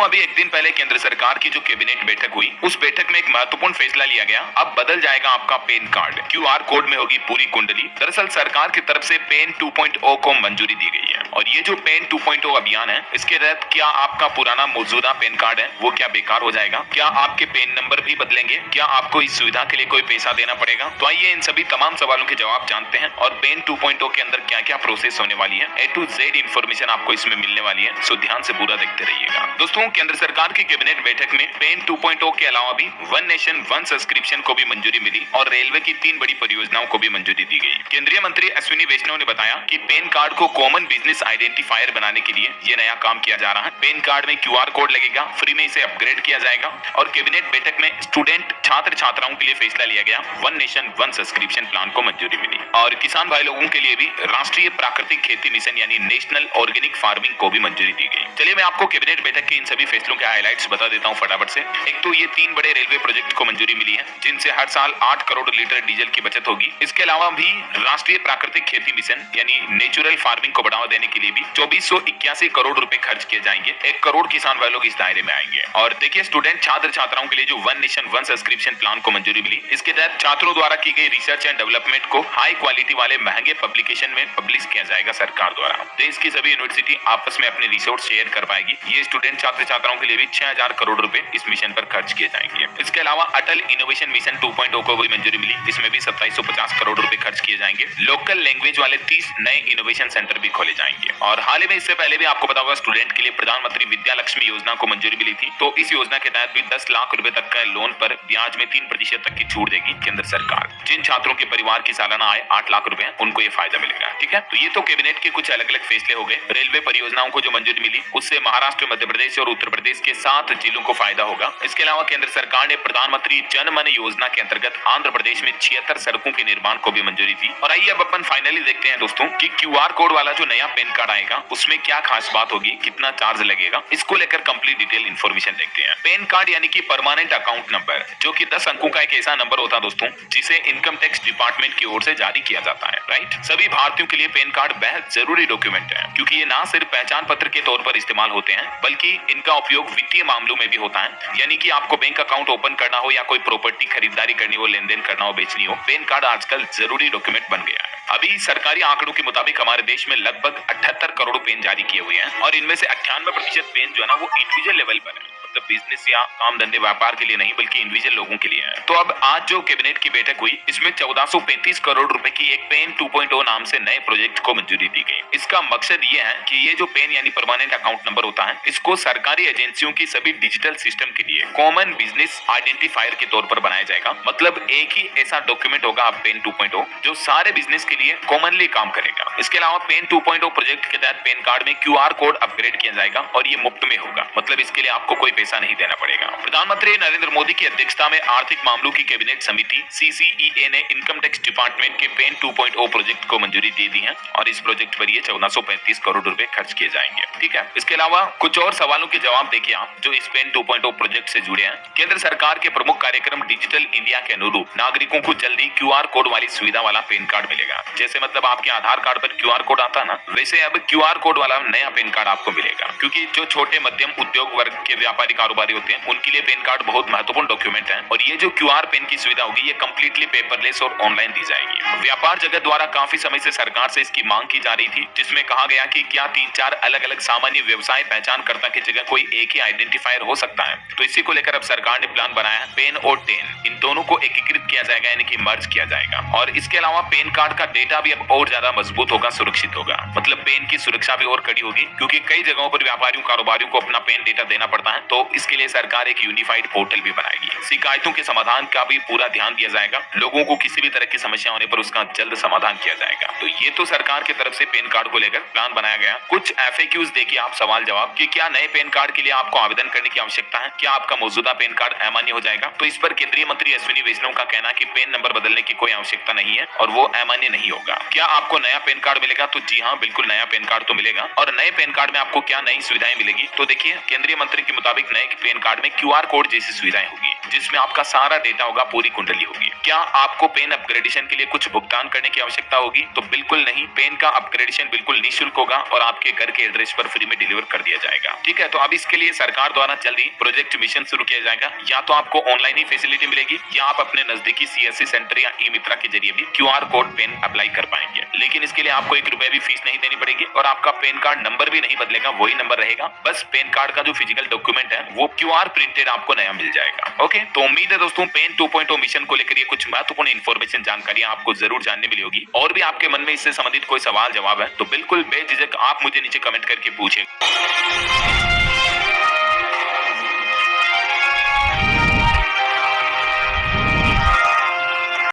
दोस्तों अभी एक दिन पहले केंद्र सरकार की जो कैबिनेट बैठक हुई, उस बैठक में एक महत्वपूर्ण फैसला लिया गया। अब बदल जाएगा आपका पैन कार्ड, क्यूआर कोड में होगी पूरी कुंडली। दरअसल सरकार की तरफ से पेन 2.0 को मंजूरी दी गई है और ये जो पेन 2.0 अभियान है, इसके तहत क्या आपका पुराना मौजूदा पैन कार्ड है वो क्या बेकार हो जाएगा? क्या आपके पेन नंबर भी बदलेंगे? क्या आपको इस सुविधा के लिए कोई पैसा देना पड़ेगा? तो आइए इन सभी तमाम सवालों के जवाब जानते हैं और पेन 2.0 के अंदर क्या क्या प्रोसेस होने वाली है, A to Z इंफॉर्मेशन आपको इसमें मिलने वाली है। सो ध्यान से पूरा देखते रहिएगा। दोस्तों केंद्र सरकार की कैबिनेट बैठक में पेन 2.0 के अलावा भी वन नेशन वन सब्सक्रिप्शन को भी मंजूरी मिली और रेलवे की 3 बड़ी परियोजनाओं को भी मंजूरी दी गई। केंद्रीय मंत्री अश्विनी वैष्णव ने बताया कि पेन कार्ड को कॉमन बिजनेस आइडेंटिफायर बनाने के लिए ये नया काम किया जा रहा है। पेन कार्ड में क्यूआर कोड लगेगा, फ्री में इसे अपग्रेड किया जाएगा और कैबिनेट बैठक में स्टूडेंट छात्र छात्राओं के लिए फैसला लिया गया। One nation one subscription plan को मंजूरी मिली और किसान भाई लोगों के लिए भी राष्ट्रीय प्राकृतिक खेती मिशन यानी नेशनल ऑर्गेनिक फार्मिंग को भी मंजूरी दी गई। चलिए मैं आपको कैबिनेट बैठक के इन सभी फैसलों के हाइलाइट्स बता देता हूं फटाफट से। एक तो ये 3 बड़े रेलवे प्रोजेक्ट को मंजूरी मिली है जिनसे हर साल 8 करोड़ लीटर डीजल की बचत होगी। इसके अलावा भी राष्ट्रीय प्राकृतिक खेती मिशन यानी नेचुरल फार्मिंग को बढ़ावा देने के लिए भी 2481 करोड़ रुपए खर्च किए जाएंगे। 1 करोड़ किसान भाई लोग इस दायरे में आएंगे। और देखिए स्टूडेंट छात्र छात्राओं के लिए जो one nation one subscription plan को मंजूरी मिली, इसके तहत छात्रों द्वारा की गई रिसर्च एंड डेवलपमेंट को हाई क्वालिटी वाले महंगे पब्लिकेशन में पब्लिश किया जाएगा सरकार द्वारा। देश की सभी यूनिवर्सिटी आपस में अपने रिसोर्स शेयर कर पाएगी। ये स्टूडेंट छात्र छात्राओं के लिए भी 6000 करोड़ रुपए इस मिशन पर खर्च किए जाएंगे। इसके अलावा अटल इनोवेशन मिशन 2.0 को भी मंजूरी मिली। इसमें भी 2750 करोड़ रुपए खर्च किए जाएंगे। लोकल लैंग्वेज वाले 30 नए इनोवेशन सेंटर भी खोले जाएंगे। और हाल ही में इससे पहले भी आपको पता होगा स्टूडेंट के लिए प्रधानमंत्री विद्या लक्ष्मी योजना को मंजूरी मिली थी। तो इस योजना के तहत भी 10 लाख रुपए तक का लोन पर ब्याज में 3% तक की छूट देगी केंद्र सरकार। जिन छात्रों के परिवार की सालाना आय 8 लाख रुपए है, उनको ये फायदा मिलेगा। ठीक है, तो ये तो कैबिनेट के कुछ अलग अलग फैसले हो गए। रेलवे परियोजनाओं को जो मंजूरी मिली उससे महाराष्ट्र, मध्य प्रदेश और उत्तर प्रदेश के 7 जिलों को फायदा होगा। इसके अलावा केंद्र सरकार ने प्रधानमंत्री जन मन योजना के अंतर्गत आंध्र प्रदेश में 76 सड़कों के निर्माण को भी मंजूरी दी। और आइए अब अपन फाइनली देखते हैं दोस्तों कि क्यूआर कोड वाला जो नया पेन कार्ड आएगा उसमें क्या खास बात होगी, कितना चार्ज लगेगा, इसको लेकर कंप्लीट डिटेल इन्फॉर्मेशन देखते हैं। पेन कार्ड यानी कि परमानेंट अकाउंट नंबर, जो कि 10 अंकों का एक ऐसा नंबर होता है दोस्तों जिसे इनकम टैक्स डिपार्टमेंट की ओर से जारी किया जाता है। राइट, सभी भारतीयों के लिए पेन कार्ड बेहद जरूरी डॉक्यूमेंट है क्योंकि ये ना सिर्फ पहचान पत्र के तौर पर इस्तेमाल होते हैं बल्कि इनका उपयोग वित्तीय मामलों में भी होता है। यानी कि आपको बैंक अकाउंट ओपन करना हो या कोई प्रॉपर्टी खरीदारी करनी हो, लेन देन करना हो, बेचनी हो, पेन कार्ड आजकल जरूरी डॉक्यूमेंट बन गया है। अभी सरकारी आंकड़ों के मुताबिक हमारे देश में लगभग 78 करोड़ पेन जारी किए हुए हैं और इनमें से 98% पेन जो है ना वो इंडिविजुअल लेवल पर है, मतलब बिजनेस या काम धंधे व्यापार के लिए नहीं बल्कि इंडिविजुअल लोगों के लिए है। तो अब आज जो कैबिनेट की बैठक हुई इसमें 1435 करोड़ रुपए की एक पेन 2.0 नाम से नए प्रोजेक्ट को मंजूरी दी गई। इसका मकसद ये है कि ये जो पेन यानी परमानेंट अकाउंट नंबर होता है, इसको सरकारी एजेंसियों की सभी डिजिटल सिस्टम के लिए कॉमन बिजनेस आइडेंटिफायर के तौर पर बनाया जाएगा। मतलब एक ही ऐसा डॉक्यूमेंट होगा अब पेन 2.0 जो सारे बिजनेस के लिए कॉमनली काम करेगा। इसके अलावा पेन 2.0 प्रोजेक्ट के तहत पेन कार्ड में क्यूआर कोड अपग्रेड किया जाएगा और ये मुफ्त में होगा, मतलब इसके लिए आपको कोई पैसा नहीं देना पड़ेगा। प्रधानमंत्री नरेंद्र मोदी की अध्यक्षता में आर्थिक मामलों की कैबिनेट समिति CCEA ने इनकम टैक्स डिपार्टमेंट के पेन 2.0 प्रोजेक्ट को मंजूरी दे दी है और इस प्रोजेक्ट पर ये 1435 करोड़ रुपए खर्च किए जाएंगे। ठीक है, इसके अलावा कुछ और सवालों के जवाब देखिए आप जो इस पेन 2.0 प्रोजेक्ट से जुड़े हैं। केंद्र सरकार के प्रमुख कार्यक्रम डिजिटल इंडिया के अनुरूप नागरिकों को जल्दी क्यूआर कोड वाली सुविधा वाला पेन कार्ड मिलेगा। जैसे मतलब आपके आधार कार्ड पर क्यूआर कोड आता है ना, वैसे अब क्यूआर कोड वाला नया पेन कार्ड आपको मिलेगा। क्योंकि जो छोटे मध्यम उद्योग वर्ग के व्यापारी कारोबारी होते हैं उनके लिए पेन कार्ड बहुत महत्वपूर्ण डॉक्यूमेंट है और ये जो क्यूआर पेन की सुविधा होगी ये कंप्लीटली पेपरलेस और ऑनलाइन दी जाएगी। व्यापार जगत द्वारा काफी समय से सरकार से इसकी मांग की जा रही थी, जिसमें कहा गया कि क्या 3-4 अलग अलग सामान्य व्यवसाय पहचानकर्ता की जगह कोई एक ही आइडेंटिफायर हो सकता है। तो इसी को लेकर अब सरकार ने प्लान बनाया है। पेन और टेन इन दोनों को एकीकृत किया जाएगा यानी कि मर्ज किया जाएगा और इसके अलावा पेन कार्ड का डेटा भी अब और ज्यादा मजबूत होगा, सुरक्षित होगा। मतलब पेन की सुरक्षा भी और कड़ी होगी क्योंकि कई जगहों पर व्यापारियों कारोबारियों को अपना पेन डेटा देना पड़ता है। तो इसके लिए सरकार एक यूनिफाइड पोर्टल भी बनाएगी। शिकायतों के समाधान का भी पूरा ध्यान दिया जाएगा। लोगों को किसी भी तरह की समस्या होने पर उसका जल्द समाधान किया जाएगा। तो ये तो सरकार की तरफ से पेन कार्ड को लेकर प्लान बनाया गया। कुछ FAQs देखिए आप, सवाल जवाब कि क्या नए पेन कार्ड के लिए आपको आवेदन करने की आवश्यकता है, क्या आपका मौजूदा पेन कार्ड अमान्य हो जाएगा। तो इस पर केंद्रीय मंत्री अश्विनी वैष्णव का कहना कि पेन नंबर बदलने की कोई आवश्यकता नहीं है और वो अमान्य नहीं होगा। क्या आपको नया पेन कार्ड मिलेगा? तो जी हाँ, बिल्कुल नया पेन कार्ड तो मिलेगा। और नए पेन कार्ड में आपको क्या नई सुविधाएं मिलेगी? तो देखिए केंद्रीय मंत्री के मुताबिक नए पैन कार्ड में क्यूआर कोड जैसी सुविधाएं होगी, जिसमें आपका सारा डेटा होगा, पूरी कुंडली होगी। क्या आपको पेन अपग्रेडेशन के लिए कुछ भुगतान करने की आवश्यकता होगी? तो बिल्कुल नहीं, पेन का अपग्रेडेशन बिल्कुल निःशुल्क होगा और आपके घर के एड्रेस पर फ्री में डिलीवर कर दिया जाएगा। ठीक है, तो अब इसके लिए सरकार द्वारा जल्दी प्रोजेक्ट मिशन शुरू किया जाएगा। या तो आपको ऑनलाइन ही फैसिलिटी मिलेगी या आप अपने नजदीकी सीएससी सेंटर या ई मित्रा के जरिए भी क्यूआर कोड पेन अप्लाई कर पाएंगे। लेकिन इसके लिए आपको 1 रुपए भी फीस नहीं देनी पड़ेगी और आपका पेन कार्ड नंबर भी नहीं बदलेगा, वही नंबर रहेगा। बस पेन कार्ड का जो फिजिकल डॉक्यूमेंट है वो क्यूआर प्रिंटेड आपको नया मिल जाएगा। ओके, तो उम्मीद है दोस्तों पेन 2.0 मिशन को लेकर ये कुछ महत्वपूर्ण इन्फॉर्मेशन जानकारी आपको जरूर जानने मिली होगी। और भी आपके मन में इससे संबंधित कोई सवाल जवाब है तो बिल्कुल बेझिझक आप मुझे नीचे कमेंट करके पूछें।